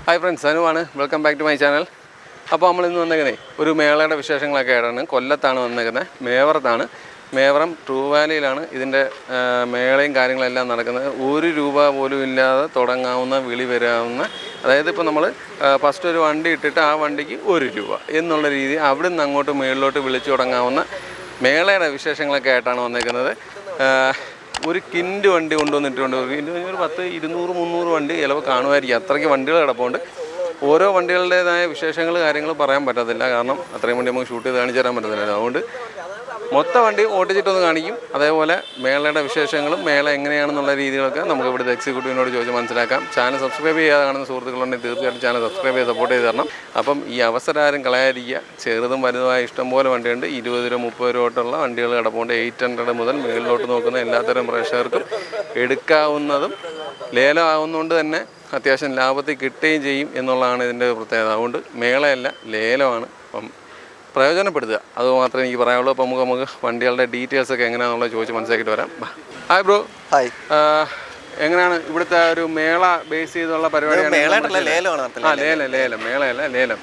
Hi friends, അനുവാണ്. Welcome back to my channel. അപ്പോൾ നമ്മളിന്ന് വന്നേക്കുന്നത് ഒരു മേളയുടെ വിശേഷങ്ങളൊക്കെ ആയിട്ടാണ്. കൊല്ലത്താണ് വന്നേക്കുന്നത്, മേവറത്താണ്. മേവറം ട്രൂ വാലിയിലാണ് ഇതിൻ്റെ മേളയും കാര്യങ്ങളെല്ലാം നടക്കുന്നത്. ₹1 പോലും ഇല്ലാതെ തുടങ്ങാവുന്ന, വിളി വരാവുന്ന, അതായത് ഇപ്പോൾ നമ്മൾ ഫസ്റ്റ് ഒരു വണ്ടി ഇട്ടിട്ട് ആ വണ്ടിക്ക് ₹1 എന്നുള്ള രീതി അവിടെ നിന്ന് അങ്ങോട്ട് മേളിലോട്ട് വിളിച്ചു തുടങ്ങാവുന്ന മേളയുടെ വിശേഷങ്ങളൊക്കെ ആയിട്ടാണ് വന്നേക്കുന്നത്. ഒരു കിൻഡ് വണ്ടി കൊണ്ടുവന്നിട്ടുണ്ട്. ഒരു 10, 200, 300 വണ്ടി ചിലവ് കാണുമായിരിക്കും. അത്രയ്ക്ക് വണ്ടികൾ കിടപ്പുണ്ട്. ഓരോ വണ്ടികളുടേതായ വിശേഷങ്ങൾ കാര്യങ്ങൾ പറയാൻ പറ്റത്തില്ല, കാരണം അത്രയും വണ്ടി നമുക്ക് ഷൂട്ട് ചെയ്ത് കാണിച്ചു തരാൻ പറ്റത്തില്ല. അതുകൊണ്ട് മൊത്തം വണ്ടി ഓട്ടിച്ചിട്ടൊന്ന് കാണിക്കും. അതേപോലെ മേളയുടെ വിശേഷങ്ങളും മേള എങ്ങനെയാണെന്നുള്ള രീതികളൊക്കെ നമുക്ക് ഇവിടുത്തെ എക്സിക്യൂട്ടീവിനോട് ചോദിച്ച് മനസ്സിലാക്കാം. ചാനൽ സബ്സ്ക്രൈബ് ചെയ്യാതെ കാണുന്ന സുഹൃത്തുക്കളുണ്ടെങ്കിൽ തീർച്ചയായിട്ടും ചാനൽ സബ്സ്ക്രൈബ് ചെയ്ത് സപ്പോർട്ട് ചെയ്ത് തരണം. അപ്പം ഈ അവസരം ആരും കളയാതിരിക്കുക. ചെറുതും വലുതുമായ ഇഷ്ടംപോലെ വണ്ടിയുണ്ട്. ₹20, ₹30 തൊട്ടുള്ള വണ്ടികൾ കിടപ്പുണ്ട്. 800 മുതൽ മേളിലോട്ട് നോക്കുന്ന എല്ലാത്തരം പ്രേക്ഷകർക്കും എടുക്കാവുന്നതും ലേലം ആവുന്നതുകൊണ്ട് തന്നെ അത്യാവശ്യം ലാഭത്തിൽ കിട്ടുകയും ചെയ്യും എന്നുള്ളതാണ് ഇതിൻ്റെ പ്രത്യേകത. അതുകൊണ്ട് മേളയല്ല, ലേലമാണ്. അപ്പം പ്രയോജനപ്പെടുത്തുക, അത് മാത്രമേ എനിക്ക് പറയാനുള്ളൂ. അപ്പോൾ നമുക്ക് വണ്ടികളുടെ ഡീറ്റെയിൽസൊക്കെ എങ്ങനെയാണെന്നുള്ളത് ചോദിച്ച് മനസ്സിലാക്കിയിട്ട് വരാം. Hi bro. ഹായ്. എങ്ങനെയാണ് ഇവിടുത്തെ ഒരു മേള ബേസ് ചെയ്തുള്ള പരിപാടിയാണ്? മേളയല്ല, ലേലം.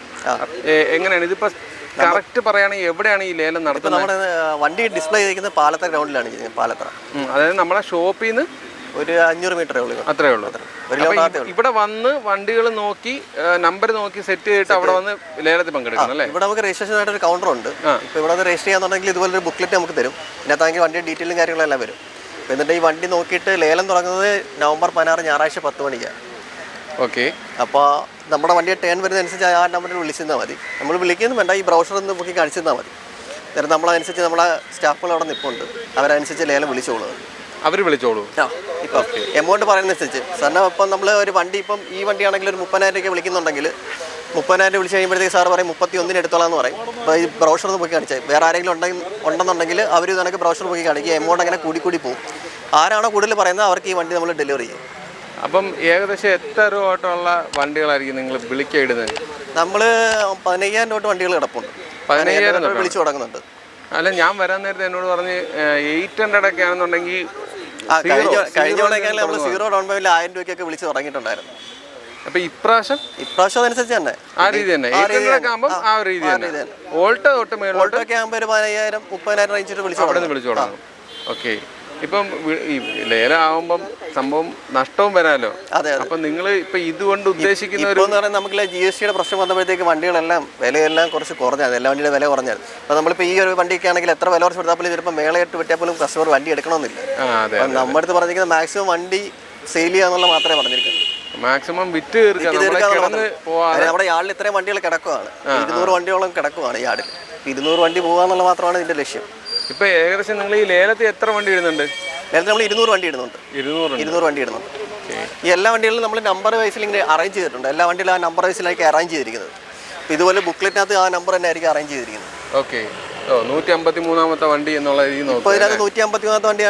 എങ്ങനെയാണ് ഇതിപ്പോൾ കറക്റ്റ് പറയുകയാണെങ്കിൽ എവിടെയാണ് ഈ ലേലം നടത്തുന്നത്? നമ്മുടെ വണ്ടി ഡിസ്പ്ലേ ചെയ്തിരിക്കുന്നത് പാലത്തറ ഗ്രൗണ്ടിലാണ്. പാലത്തറ, അതായത് നമ്മളെ ഷോപ്പിൽ നിന്ന് ഒരു 500 മീറ്ററേ ഉള്ളൂ. അത്രേ ഉള്ളൂ. ഇവിടെ വന്ന് വണ്ടികൾ നോക്കി നമ്പർ നോക്കി സെറ്റ് ചെയ്തിട്ട് അവിടെ വന്ന് ലേലത്തിൽ പങ്കെടുക്കണം അല്ലേ? ഇവിടെ നമുക്ക് രജിസ്ട്രേഷൻ ആയിട്ട് ഒരു കൗണ്ടർ ഉണ്ട്. ഇപ്പോൾ ഇവിടെ വന്ന് രജിസ്റ്റർ ചെയ്യാന്നുണ്ടെങ്കിൽ ഇതുപോലെ ഒരു ബുക്ക്ലെറ്റ് നമുക്ക് തരും. ഇതിനകത്താണെങ്കിൽ വണ്ടിയുടെ ഡീറ്റെയിലും കാര്യങ്ങളെല്ലാം വരും. എന്നിട്ട് ഈ വണ്ടി നോക്കിയിട്ട് ലേലം തുടങ്ങുന്നത് നവംബർ 16 ഞായറാഴ്ച 10 മണിക്കാണ്. ഓക്കെ. അപ്പോൾ നമ്മുടെ വണ്ടിയെ ടേൺ വരുന്നതനുസരിച്ച് ആ നമ്പറിൽ വിളിച്ചിരുന്നാൽ മതി. നമ്മൾ വിളിക്കുന്നു വേണ്ട, ഈ ബ്രൗഷർ ഒന്ന് നോക്കി കാണിച്ചിരുന്നാൽ മതി. എന്നിട്ട് നമ്മളനുസരിച്ച് നമ്മളെ സ്റ്റാഫുകൾ അവിടെ നിൽപ്പുണ്ട്, അവരനുസരിച്ച് ലേലം വിളിച്ചോളൂ. അവർ വിളിച്ചോളൂ. ഇപ്പം എമൗണ്ട് പറയുന്നതനുസരിച്ച് സാറിന് ഇപ്പം നമ്മൾ ഒരു വണ്ടി, ഇപ്പം ഈ വണ്ടിയാണെങ്കിൽ ഒരു 30,000 വിളിക്കുന്നുണ്ടെങ്കിൽ 30,000 വിളിച്ച് കഴിയുമ്പോഴത്തേക്ക് സാർ പറയും 31 എടുത്തോളാന്ന് പറയും. അപ്പോൾ ഈ ബ്രൗഷർ പോയി കാണിച്ചാൽ വേറെ ആരെങ്കിലും ഉണ്ടെന്നുണ്ടെങ്കിൽ അവർ ഇതണക്ക് ബ്രൗഷർ പോയി കാണിക്കുക. എമൗണ്ട് അങ്ങനെ കൂടി പോകും. ആരാണോ കൂടുതൽ പറയുന്നത് അവർക്ക് ഈ വണ്ടി നമ്മൾ ഡെലിവറി ചെയ്യും. അപ്പം ഏകദേശം എത്ര രൂപയുള്ള വണ്ടികളായിരിക്കും നിങ്ങൾ വിളിക്കിടുന്നത്? നമ്മൾ 15,000 തൊട്ട് വണ്ടികൾ കിടപ്പുണ്ട്. 15,000 വിളിച്ചു തുടങ്ങുന്നുണ്ട്. അല്ല, ഞാൻ വരാൻ നേരത്തെ എന്നോട് പറഞ്ഞ് 800 ഒക്കെ ആണെന്നുണ്ടെങ്കിൽ കഴിഞ്ഞ നമ്മൾ 0 ഡൗൺ പേയ്മെന്റ് 1000 രൂപയ്ക്കൊക്കെ വിളിച്ച് തുടങ്ങിയിട്ടുണ്ടായിരുന്നു. അപ്പൊ ഇപ്രാവശ്യം അതനുസരിച്ച് തന്നെ ആ രീതി തന്നെ 800 ആകുമ്പോൾ ആ ഒരു രീതി തന്നെ. ഓൾട്ടോ തൊട്ട് മേലോട്ടൊക്കെ ആകുമ്പോൾ ഒരു 15,000, 30,000 റേഞ്ചിട്ട് വിളിച്ചു തുടങ്ങും. ഓക്കെ. ഇപ്പം ഈ ലേലം ആവുമ്പം സംഭവം നഷ്ടവും വരാമല്ലോ. അതെ. അപ്പം നിങ്ങൾ ഇപ്പം ഇതുകൊണ്ട് ഉദ്ദേശിക്കുന്ന ഒരു നമുക്ക് GSTയുടെ പ്രശ്നം വന്നപ്പോഴത്തേക്ക് വണ്ടികളെല്ലാം വിലയെല്ലാം കുറച്ച് കുറഞ്ഞത്, എല്ലാ വണ്ടിയുടെ വില കുറഞ്ഞത്. അപ്പോൾ നമ്മളിപ്പോൾ ഈ ഒരു വണ്ടിയൊക്കെ ആണെങ്കിൽ എത്ര വില കുറച്ച് കൊടുത്താൽ പോലും ചിലപ്പോൾ മേളയിട്ട് വിട്ടാൽ പോലും കസ്റ്റമർ വണ്ടി എടുക്കണമെന്നില്ല. നമ്മുടെ അടുത്ത് പറഞ്ഞിരിക്കുന്നത് മാക്സിമം വണ്ടി സെയിൽ ചെയ്യാന്നുള്ള മാത്രമേ പറഞ്ഞിരിക്കുന്നത്. മാക്സിമം വിറ്റ് നമ്മുടെ യാർഡിൽ ഇത്രയും വണ്ടികൾ കിടക്കുവാണ്. 200 വണ്ടിയോളം കിടക്കുവാണ് യാർഡിൽ. 200 വണ്ടി പോകാന്നുള്ള മാത്രമാണ് ഇതിന്റെ ലക്ഷ്യം. ഇപ്പൊ ഏകദേശം നിങ്ങൾ ഈ ലേലത്തിൽ എത്ര വണ്ടി ഇടുന്നുണ്ട്? ലേലത്തിൽ നമ്മൾ 200 വണ്ടി ഇടുന്നുണ്ട്. 200 വണ്ടി ഇടുന്നുണ്ട്. ഈ എല്ലാ വണ്ടികളിലും നമ്മൾ നമ്പർ വൈസിൽ ഇങ്ങനെ അറേഞ്ച് ചെയ്തിട്ടുണ്ട്. എല്ലാ വണ്ടിയിലും ആ നമ്പർ വൈസിലേക്ക് അറേഞ്ച് ചെയ്തിരിക്കുന്നത്. ഇതുപോലെ ബുക്ക്ലെറ്റിനകത്ത് ആ നമ്പർ തന്നെ ആയിരിക്കും അറേഞ്ച് ചെയ്തിരിക്കുന്നത്. ഓക്കെ. 153ാമത്തെ വണ്ടി എന്നുള്ള രീതി നോക്കാം. ഇപ്പോൾ ഇതിനകത്ത് 153ാമത്തെ വണ്ടി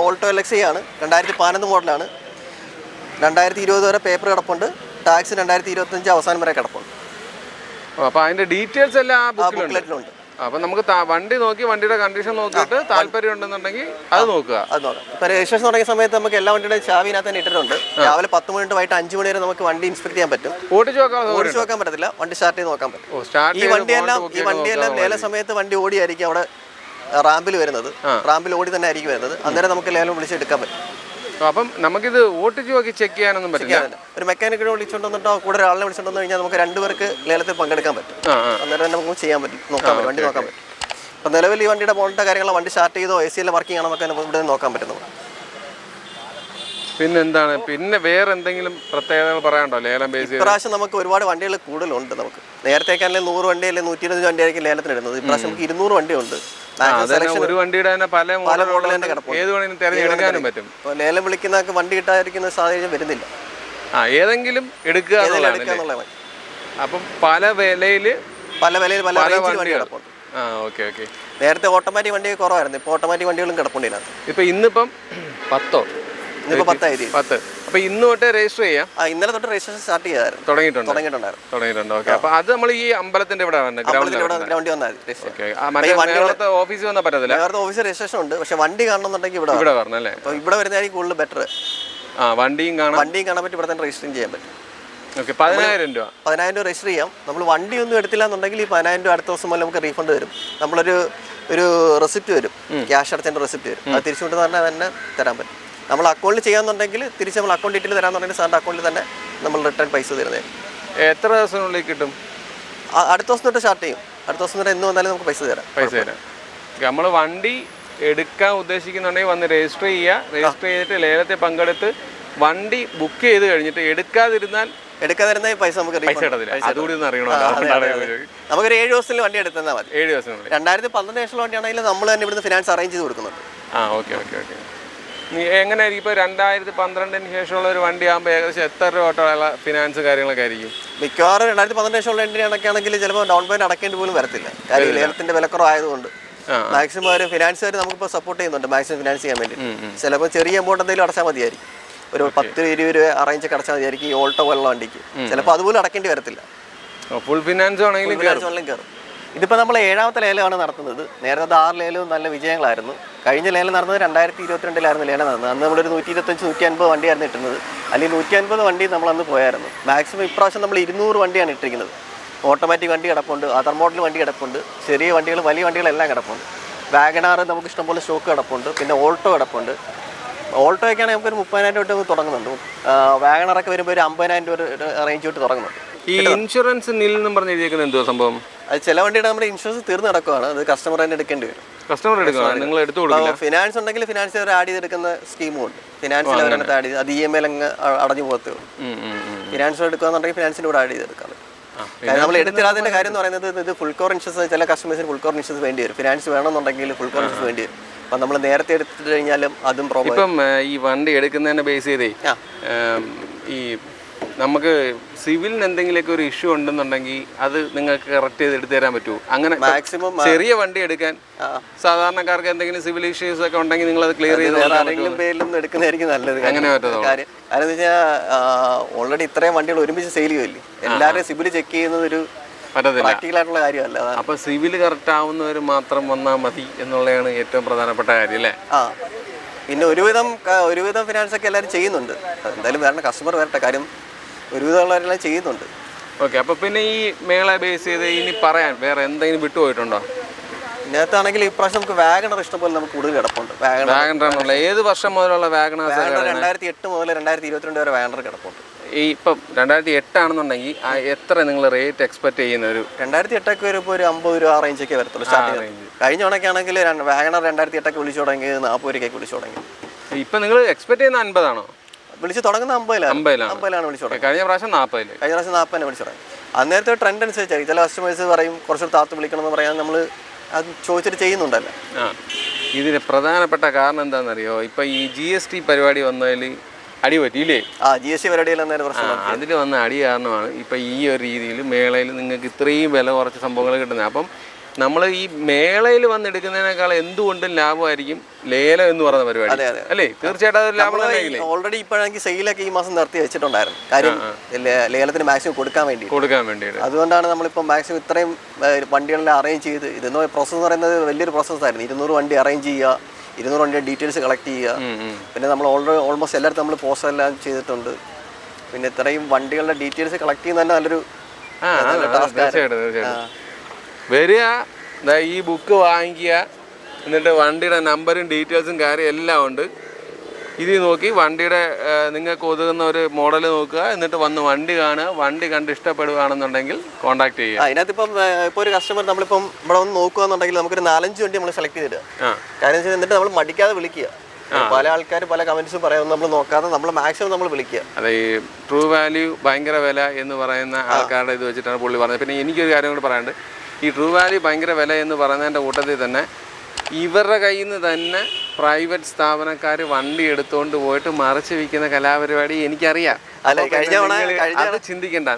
ഓൾട്ടോ LXI ആണ്. 2015 മോഡലാണ്. 2020 വരെ പേപ്പർ കിടപ്പുണ്ട്. ടാക്സ് 2025 അവസാനം വരെ കിടപ്പുണ്ട്. അപ്പോൾ അതിന്റെ ഡീറ്റെയിൽസ് എല്ലാം ആ ബുക്ക്ലെറ്റിലുണ്ട്. അപ്പൊ നമുക്ക് വണ്ടി നോക്കി വണ്ടിയുടെ കണ്ടീഷൻ നോക്കിയിട്ട് താല്പര്യം ഉണ്ടെന്നുണ്ടെങ്കിൽ അത് നോക്കുക. ഇപ്പൊ രജിസ്ട്രേഷൻ തുടങ്ങിയ സമയത്ത് നമുക്ക് എല്ലാ വണ്ടിയുടെ ചാവിനകത്ത് തന്നെ ഇട്ടിട്ടുണ്ട്. രാവിലെ 10 മണി തൊട്ട് വൈകിട്ട് 5 മണി വരെ നമുക്ക് വണ്ടി ഇൻസ്പെക്ട് ചെയ്യാൻ പറ്റും. ഓടിച്ചു നോക്കാൻ പറ്റത്തില്ല, വണ്ടി സ്റ്റാർട്ട് ചെയ്ത് നോക്കാൻ പറ്റും. ഈ വണ്ടിയെല്ലാം ലേല സമയത്ത് വണ്ടി ഓടിയായിരിക്കും അവിടെ റാമ്പിൽ വരുന്നത്. റാമ്പിൽ ഓടി തന്നെ ആയിരിക്കും വരുന്നത്. അന്നേരം നമുക്ക് ലേലം വിളിച്ചെടുക്കാൻ പറ്റും. അപ്പം നമുക്കിത് ഓട്ടിച്ച് നോക്കി ചെക്ക് ചെയ്യാനൊന്നും പറ്റില്ല. ഒരു മെക്കാനിക്കിനെ വിളിച്ചുകൊണ്ടോ കൂടെ ഒരാളിനെ വിളിച്ചുകൊണ്ടു കഴിഞ്ഞാൽ നമുക്ക് 2 പേർക്ക് ലേലത്തിൽ പങ്കെടുക്കാൻ പറ്റും. അന്നേരം തന്നെ നമുക്ക് ചെയ്യാൻ പറ്റും, നോക്കാൻ പറ്റും, വണ്ടി നോക്കാൻ പറ്റും. അപ്പം നിലവിൽ ഈ വണ്ടിയുടെ ബോണിൻ്റെ കാര്യങ്ങൾ വണ്ടി സ്റ്റാർട്ട് ചെയ്തോ AC വർക്കിംഗ് ആണോ നമുക്ക് ഇവിടെ നോക്കാൻ പറ്റുന്നത്. പിന്നെന്താണ്, പിന്നെ വേറെ എന്തെങ്കിലും പ്രത്യേകതകൾ പറയാനുണ്ടോ ലേലം ബേസ്? ഇപ്രാവശ്യം നമുക്ക് ഒരുപാട് വണ്ടികൾ കൂടുതലുണ്ട്. നമുക്ക് നേരത്തേക്കാണെങ്കിൽ 100 വണ്ടി അല്ലെങ്കിൽ 125 വണ്ടി ആയിരിക്കും ലേലത്തിന് ഇടുന്നത്. ഇപ്രാവശ്യം നമുക്ക് 200 വണ്ടിയുണ്ട്. ഒരു വണ്ടിയുടെ തന്നെ പല മോഡൽ ഏത് വേണമെങ്കിലും തിരഞ്ഞെടുക്കാനും പറ്റും. ലേലം വിളിക്കുന്ന വണ്ടി കിട്ടാതിരിക്കുന്ന സാഹചര്യം വരുന്നില്ല. ഏതെങ്കിലും എടുക്കുക എന്നുള്ളതാണ്. അപ്പം പല വിലയില് പല വണ്ടി കിടപ്പുണ്ട്. നേരത്തെ ഓട്ടോമാറ്റിക് വണ്ടി കുറവായിരുന്നു. ഇപ്പോൾ ഓട്ടോമാറ്റിക് വണ്ടികളും കിടപ്പുണ്ട്. ഇപ്പൊ ഇന്നിപ്പം 10 അപ്പൊ ഇന്ന് തൊട്ട് രജിസ്റ്റർ ചെയ്യാം. ഇന്നലെ തൊട്ട് രജിസ്ട്രേഷൻ സ്റ്റാർട്ട് ചെയ്തായിരുന്നു. തുടങ്ങിയിട്ടുണ്ട്. ഓക്കെ. അപ്പൊ അത് നമ്മൾ ഈ അമ്പലത്തിന്റെ ഇവിടെ ഗ്രൗണ്ടിൽ വന്നാൽ ഓഫീസിൽ വന്നാൽ പറ്റത്തില്ല. ഓഫീസ് രജിസ്ട്രേഷൻ ഉണ്ട്, പക്ഷെ വണ്ടി കാണണമെന്നുണ്ടെങ്കിൽ ഇവിടെ വരണം അല്ലേ? ഇവിടെ വരുന്നതായിരിക്കും കൂടുതൽ ബെറ്റർ. വണ്ടിയും കാണാൻ പറ്റും, ഇവിടെ തന്നെ രജിസ്റ്റർ ചെയ്യാൻ പറ്റും. ഓക്കെ 10,000 രൂപ 10,000 രൂപ രജിസ്റ്റർ ചെയ്യാം. നമ്മൾ വണ്ടി ഒന്നും എടുത്തില്ല എന്നുണ്ടെങ്കിൽ ഈ 10,000 രൂപ അടുത്ത ദിവസം മുതൽ നമുക്ക് റീഫണ്ട് വരും. ഒരു റെസിപ്റ്റ് വരും, ക്യാഷ് അടച്ചതിൻ്റെ റെസിപ്റ്റ് വരും. അത് തിരിച്ചുകൊണ്ട് തന്നെ തരാൻ പറ്റും. നമ്മൾ അക്കൗണ്ടിൽ ചെയ്യാന്നുണ്ടെങ്കിൽ തിരിച്ച് നമ്മൾ അക്കൗണ്ട് ഡീറ്റെയിൽ തരാമെന്നുണ്ടെങ്കിൽ സാറിൻ്റെ അക്കൗണ്ടിൽ തന്നെ നമ്മൾ റിട്ടേൺ പൈസ തരുന്നത്. എത്ര ദിവസത്തിനുള്ളിൽ കിട്ടും? അടുത്ത ദിവസം തൊട്ട് സ്റ്റാർട്ട് ചെയ്യും. അടുത്ത ദിവസം തൊട്ട് എന്ന് വന്നാലും നമുക്ക് പൈസ തരാം. നമ്മൾ വണ്ടി എടുക്കാൻ ഉദ്ദേശിക്കുന്നുണ്ടെങ്കിൽ വന്ന് രജിസ്റ്റർ ചെയ്യുക. രജിസ്റ്റർ ചെയ്തിട്ട് ലേലത്തിൽ പങ്കെടുത്ത് വണ്ടി ബുക്ക് ചെയ്ത് കഴിഞ്ഞിട്ട് എടുക്കാതിരുന്ന പൈസ നമുക്ക് അതുകൂടി ഒന്ന് അറിയണോ? നമുക്കൊരു 7 ദിവസത്തിൽ വണ്ടി എടുത്താൽ മതി. 7 ദിവസത്തിനുള്ളിൽ 2012 ശേഷമുള്ള വണ്ടിയാണെങ്കിൽ നമ്മൾ തന്നെ ഇവിടുന്ന് ഫിനാൻസ് അറേഞ്ച് ചെയ്ത് കൊടുക്കുന്നുണ്ട്. ഓക്കെ. എങ്ങനെയായിരിക്കും ഇപ്പോൾ 2012 ശേഷമുള്ള ഒരു വണ്ടി ആകുമ്പോൾ ഏകദേശം എത്ര രൂപ തൊട്ടുള്ള ഫിനാൻസ് കാര്യങ്ങളൊക്കെ ആയിരിക്കും? മിക്കവാറും 2012 ശേഷമുള്ള വണ്ടി ആണെങ്കിൽ ചിലപ്പോൾ ഡൗൺ പേയ്മെന്റ് അടക്കേണ്ടി പോലും വരത്തില്ല. കാര്യം ലേലത്തിന്റെ വിലക്കുറവായതുകൊണ്ട് മാക്സിമം ഒരു ഫിനാൻസുകാർ നമുക്കിപ്പോൾ സപ്പോർട്ട് ചെയ്യുന്നുണ്ട് മാക്സിമം ഫിനാൻസ് ചെയ്യാൻ വേണ്ടി. ചിലപ്പോൾ ചെറിയ എമൗണ്ട് എന്തെങ്കിലും അടച്ചാൽ മതിയായിരിക്കും. ഒരു 10-20 രൂപ അറേഞ്ച് ഒക്കെ അടച്ചാൽ മതിയായിരിക്കും ഈ ഓൾട്ടോ പോലുള്ള വണ്ടിക്ക്. ചിലപ്പോൾ അതുപോലും അടക്കേണ്ടി വരത്തില്ല. ഫുൾ ഫിനാൻസ് ആണെങ്കിലും കയറും. ഇതിപ്പോൾ നമ്മൾ 7ാമത്തെ ലേലമാണ് നടത്തുന്നത്. നേരത്തെ 6 ലേലവും നല്ല വിജയങ്ങളായിരുന്നു. കഴിഞ്ഞ ലേലം നടന്നത് 2022 ലേലം നടന്നത്. അന്ന് നമ്മളൊരു 125-150 വണ്ടിയായിരുന്നു ഇട്ടുന്നത്. അല്ലെങ്കിൽ 150 വണ്ടി നമ്മളന്ന് പോയായിരുന്നു. മാക്സിമം ഇപ്രാവശ്യം നമ്മൾ 200 വണ്ടിയാണ് ഇട്ടിരിക്കുന്നത്. ഓട്ടോമാറ്റിക് വണ്ടി കിടപ്പുണ്ട്, അതർ മോഡൽ വണ്ടി കിടപ്പുണ്ട്, ചെറിയ വണ്ടികൾ വലിയ വണ്ടികളെല്ലാം കിടപ്പുണ്ട്. വാഗണാർ നമുക്ക് ഇഷ്ടംപോലെ സ്റ്റോക്ക് കിടപ്പുണ്ട്. പിന്നെ ഓൾട്ടോ കിടപ്പുണ്ട്. ഓൾട്ടോയൊക്കെയാണെങ്കിൽ നമുക്കൊരു 30,000 തൊട്ട് തുടങ്ങുന്നുണ്ട്. വാഗണറൊക്കെ വരുമ്പോൾ ഒരു 50,000 രൂപ റേഞ്ച് തൊട്ട് തുടങ്ങുന്നുണ്ട്. ഈ ഇൻഷുറൻസ് നിന്നും പറഞ്ഞ് എഴുതിയേക്കുന്നത് എന്തോ സംഭവം? അത് ചില വണ്ടിയുടെ നമ്മുടെ ഇൻഷുറൻസ് തീർന്ന് നടക്കുകയാണ്. അത് കസ്റ്റമർ തന്നെ എടുക്കേണ്ടി വരും. കസ്റ്റമർ എടുക്കുക, നിങ്ങൾ എടുത്തു കൊടുക്കുക. ഫിനാൻസ് ഉണ്ടെങ്കിൽ ഫിനാൻസ് അവർ ആഡ് ചെയ്തെടുക്കുന്ന സ്കീമും ഉണ്ട്. ഫിനാൻസിൽ അവരടുത്ത് ആഡ് ചെയ്ത് അത് EMI അങ്ങ് അടഞ്ഞു പോകത്തേ ഉള്ളൂ. ഫിനാൻസ് എടുക്കുകയെന്നുണ്ടെങ്കിൽ ഫിനാൻസിൻ്റെ കൂടെ ആഡ് ചെയ്തെടുക്കാം. നമ്മൾ എടുത്തിടാതിൻ്റെ കാര്യം എന്ന് പറയുന്നത് ഇത് ഫുൾ കവർ ഇൻഷുറൻസ് ചില കസ്റ്റമേഴ്സിന് ഫുൾ കവർ ഇൻഷുറൻസ് വേണ്ടി വരും. ഫിനാൻസ് വേണമെന്നുണ്ടെങ്കിൽ ഫുൾ കവർ ഇൻഷുറൻസ് വേണ്ടി വരും. അപ്പം നമ്മൾ നേരത്തെ എടുത്തിട്ട് കഴിഞ്ഞാലും അതും പ്രോബ്ലം. ഇപ്പം ഈ വണ്ടി എടുക്കുന്നതിനെ ബേസ് ചെയ്തേ ഈ നമുക്ക് സിവിലിന് എന്തെങ്കിലുമൊക്കെ ഒരു ഇഷ്യൂ ഉണ്ടെന്നുണ്ടെങ്കിൽ അത് നിങ്ങൾക്ക് കറക്റ്റ് ചെയ്ത് എടുത്തു തരാൻ പറ്റുമോ? അങ്ങനെ മാക്സിമം ചെറിയ വണ്ടി എടുക്കാൻ സാധാരണക്കാർക്ക് എന്തെങ്കിലും സിവിൽ ഇഷ്യൂസ് ഒക്കെ ഉണ്ടെങ്കിൽ നിങ്ങൾ അത് ക്ലിയർ ചെയ്ത് ആരെങ്കിലും പേരിലൊന്നും എടുക്കുന്നതായിരിക്കും നല്ലത്. അങ്ങനെ പറ്റുമോ? കാര്യം എന്ന് വെച്ചാൽ ഓൾറെഡി ഇത്രയും വണ്ടികൾ ഒരുമിച്ച് സെയിൽ ചെയ്യുമല്ലേ. എല്ലാവരും സിവിൽ ചെക്ക് ചെയ്യുന്നത് ഒരു പ്രാക്ടിക്കലായിട്ടുള്ള കാര്യമല്ല. അപ്പൊ സിവിൽ കറക്റ്റ് ആവുന്നവർ മാത്രം വന്നാൽ മതി എന്നുള്ളതാണ് ഏറ്റവും പ്രധാനപ്പെട്ട കാര്യം അല്ലേ? പിന്നെ ഒരുവിധം ഫിനാൻസ് ഒക്കെ എല്ലാവരും ചെയ്യുന്നുണ്ട്. എന്തായാലും വരണം, കസ്റ്റമർ വരട്ടെ. കാര്യം ഒരുവിധമുള്ളവരെല്ലാം ചെയ്യുന്നുണ്ട്. ഓക്കെ. അപ്പോൾ പിന്നെ ഈ മേള ബേസ് ചെയ്ത് ഇനി പറയാൻ വേറെ എന്തെങ്കിലും വിട്ടുപോയിട്ടുണ്ടോ? ഇതിനകത്താണെങ്കിൽ ഇപ്രാവശ്യം നമുക്ക് വാഗണർ ഇഷ്ടംപോലെ നമുക്ക് കൂടുതൽ കിടപ്പുണ്ട്. വാഗണർ ഏത് വർഷം മുതലുള്ള വാഗണർ? 2008 മുതൽ 2022 വരെ വാഗണർ കിടപ്പുണ്ട്. ഈ ഇപ്പം 2008 ആണെന്നുണ്ടെങ്കിൽ എത്ര നിങ്ങൾ റേറ്റ് എക്സ്പെക്ട് ചെയ്യുന്ന? ഒരു 2008 വരുമ്പോൾ ഒരു 50 രൂപ റേഞ്ചൊക്കെ വരത്തുള്ളൂ സ്റ്റാർട്ടിങ്. കഴിഞ്ഞ ഉണക്കാണെങ്കിൽ വാഗണർ 2008 വിളിച്ചു തുടങ്ങി 40 രൂപയ്ക്ക് വിളിച്ചു തുടങ്ങി. ഇപ്പം നിങ്ങൾ എക്സ്പെക്ട് ചെയ്യുന്ന 50 ആണോ? വിളിച്ച് തുടങ്ങുന്ന 50-ലാണ് വിളിച്ചു തുടങ്ങി. കഴിഞ്ഞ പ്രാവശ്യം 40 വിളിച്ചു തുടങ്ങി. അന്നേരത്തെ ട്രെൻഡ് അനുസരിച്ചായി ചില കസ്റ്റമേഴ്സ് പറയും കുറച്ചുകൂടി താത്ത് വിളിക്കണം എന്ന് പറയാൻ നമ്മൾ അത് ചോദിച്ചിട്ട് ചെയ്യുന്നുണ്ടല്ലോ. ഇതിന് പ്രധാനപ്പെട്ട കാരണം എന്താണെന്നറിയോ? ഇപ്പം ഈ GST പരിപാടി വന്നതിൽ അടി പറ്റിയില്ലേ? GST പരിപാടിയിൽ പ്രശ്നം അതിൽ വന്ന അടി കാരണമാണ് ഇപ്പം ഈ ഒരു രീതിയിൽ മേളയിൽ നിങ്ങൾക്ക് ഇത്രയും വില കുറച്ച് സംഭവങ്ങൾ കിട്ടുന്നത്. അപ്പം നമ്മൾ ഈ മേളയിൽ വന്നെടുക്കുന്നതിനേക്കാൾ എന്തുകൊണ്ടും ലാഭമായിരിക്കും ലേലം എന്ന് പറയുന്ന പരിപാടി അല്ലേ? തീർച്ചയായിട്ടും അത് ലാഭം തന്നെയായില്ലേ? ഓൾറെഡി ഇപ്പോഴെങ്കിൽ സെയിലൊക്കെ ഈ മാസം നിർത്തി വെച്ചിട്ടുണ്ടായിരുന്നു. കാര്യം ലേലത്തിന് മാക്സിമം കൊടുക്കാൻ വേണ്ടിയിട്ട്. അതുകൊണ്ടാണ് നമ്മളിപ്പോൾ മാക്സിമം ഇത്രയും വണ്ടികളെല്ലാം അറേഞ്ച് ചെയ്ത്. ഇതെന്ന് പ്രോസസ്സ് എന്ന് പറയുന്നത് വലിയൊരു പ്രോസസ്സായിരുന്നു. 200 വണ്ടി അറേഞ്ച് ചെയ്യുക, 200 വണ്ടിയുടെ ഡീറ്റെയിൽസ് കളക്ട് ചെയ്യുക. പിന്നെ നമ്മൾ ഓൾമോസ്റ്റ് എല്ലായിടത്തും നമ്മൾ പോസ്റ്റ് എല്ലാം ചെയ്തിട്ടുണ്ട്. പിന്നെ ഇത്രയും വണ്ടികളുടെ ഡീറ്റെയിൽസ് കളക്ട് ചെയ്യുന്ന തന്നെ നല്ലൊരു വരിക, ഈ ബുക്ക് വാങ്ങിക്കുക, എന്നിട്ട് വണ്ടിയുടെ നമ്പറും ഡീറ്റെയിൽസും കാര്യം എല്ലാം ഉണ്ട്. ഇതിൽ നോക്കി വണ്ടിയുടെ നിങ്ങൾക്ക് ഒതുങ്ങുന്ന ഒരു മോഡൽ നോക്കുക, എന്നിട്ട് വന്ന് വണ്ടി കാണുക. വണ്ടി കണ്ട് ഇഷ്ടപ്പെടുകയാണെന്നുണ്ടെങ്കിൽ കോൺടാക്ട് ചെയ്യുക. അതിനകത്തിപ്പം ഇപ്പോൾ ഒരു കസ്റ്റമർ നമ്മളിപ്പം ഇവിടെ വന്ന് നോക്കുകയാണെന്നുണ്ടെങ്കിൽ നമുക്കൊരു 4-5 വണ്ടി നമ്മൾ സെലക്ട് ചെയ്തിടുക. കാര്യം എന്നിട്ട് നമ്മൾ മടിക്കാതെ വിളിക്കുക. പല ആൾക്കാർ പല കമന്റ്സും പറയാമെന്ന് നമ്മൾ നോക്കാതെ നമ്മൾ മാക്സിമം നമ്മൾ വിളിക്കുക. അതെ, ഈ ട്രൂ വാല്യൂ ഭയങ്കര വില എന്ന് പറയുന്ന ആൾക്കാരുടെ ഇത് വെച്ചിട്ടാണ് പുള്ളി പറഞ്ഞത്. പിന്നെ എനിക്കൊരു കാര്യം കൂടി പറയാനുണ്ട്. ഈ ട്രൂ വാല്യൂ ഭയങ്കര വില എന്ന് പറയുന്നതിൻ്റെ കൂട്ടത്തിൽ തന്നെ ഇവരുടെ കയ്യിൽ നിന്ന് തന്നെ പ്രൈവറ്റ് സ്ഥാപനക്കാർ വണ്ടി എടുത്തുകൊണ്ട് പോയിട്ട് മറച്ചു വിൽക്കുന്ന കലാപരിപാടി എനിക്കറിയാം. അത് ചിന്തിക്കണ്ട.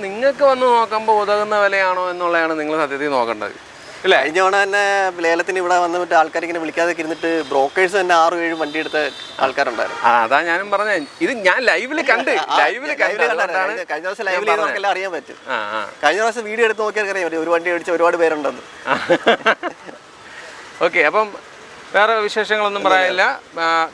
നിങ്ങൾക്ക് വന്ന് നോക്കുമ്പോൾ ഉതകുന്ന വിലയാണോ എന്നുള്ളതാണ് നിങ്ങൾ സത്യത്തിൽ നോക്കേണ്ടത്. ഇല്ല, കഴിഞ്ഞ തവണ തന്നെ ലേലത്തിന് ഇവിടെ വന്നിട്ട് ആൾക്കാർ ഇങ്ങനെ വിളിക്കാതെ ഇരുന്നിട്ട് ബ്രോക്കേഴ്സ് തന്നെ 6-7 വണ്ടി എടുത്ത ആൾക്കാരുണ്ടായിരുന്നു. അതാ ഞാനും പറഞ്ഞത്. ഇത് ഞാൻ ലൈവില് കണ്ട് കഴിഞ്ഞ ദിവസം ലൈവിൽ നോക്കിയാൽ അറിയാൻ പറ്റും. കഴിഞ്ഞ ദിവസം വീഡിയോ എടുത്ത് നോക്കിയാൽ അറിയാൻ പറ്റും ഒരു വണ്ടി അടിച്ച ഒരുപാട് പേരുണ്ടെന്ന്. ഓക്കെ, അപ്പം വേറെ വിശേഷങ്ങളൊന്നും പറയാനില്ല.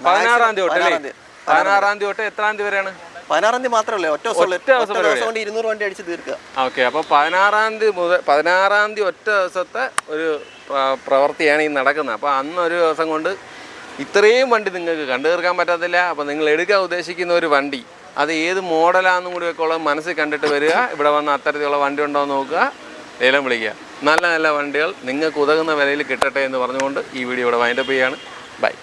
16-ാം തീയതി തൊട്ട് അല്ലേ? 16-ാം തീയതി തൊട്ട് എത്രാം തീയതി വരെയാണ്? 16-ാം തീയതി മാത്രമല്ലേ ഒറ്റ ദിവസം കൊണ്ട് 200 വണ്ടി അടിച്ച് തീർക്കുക. ഓക്കെ, അപ്പോൾ 16-ാം തീയതി ഒറ്റ ദിവസത്തെ ഒരു പ്രവൃത്തിയാണ് ഈ നടക്കുന്നത്. അപ്പോൾ അന്നൊരു ദിവസം കൊണ്ട് ഇത്രയും വണ്ടി നിങ്ങൾക്ക് കണ്ടു തീർക്കാൻ പറ്റത്തില്ല. അപ്പോൾ നിങ്ങൾ എടുക്കാൻ ഉദ്ദേശിക്കുന്ന ഒരു വണ്ടി അത് ഏത് മോഡലാണെന്നും കൂടിയൊക്കെ ഉള്ളത് മനസ്സിൽ കണ്ടിട്ട് വരിക. ഇവിടെ വന്ന് അത്തരത്തിലുള്ള വണ്ടി ഉണ്ടോ എന്ന് നോക്കുക, ലേലം വിളിക്കുക. നല്ല നല്ല വണ്ടികൾ നിങ്ങൾക്ക് ഉതകുന്ന വിലയിൽ കിട്ടട്ടെ എന്ന് പറഞ്ഞുകൊണ്ട് ഈ വീഡിയോ ഇവിടെ വൈൻഡപ്പ് ചെയ്യുകയാണ്. ബൈ.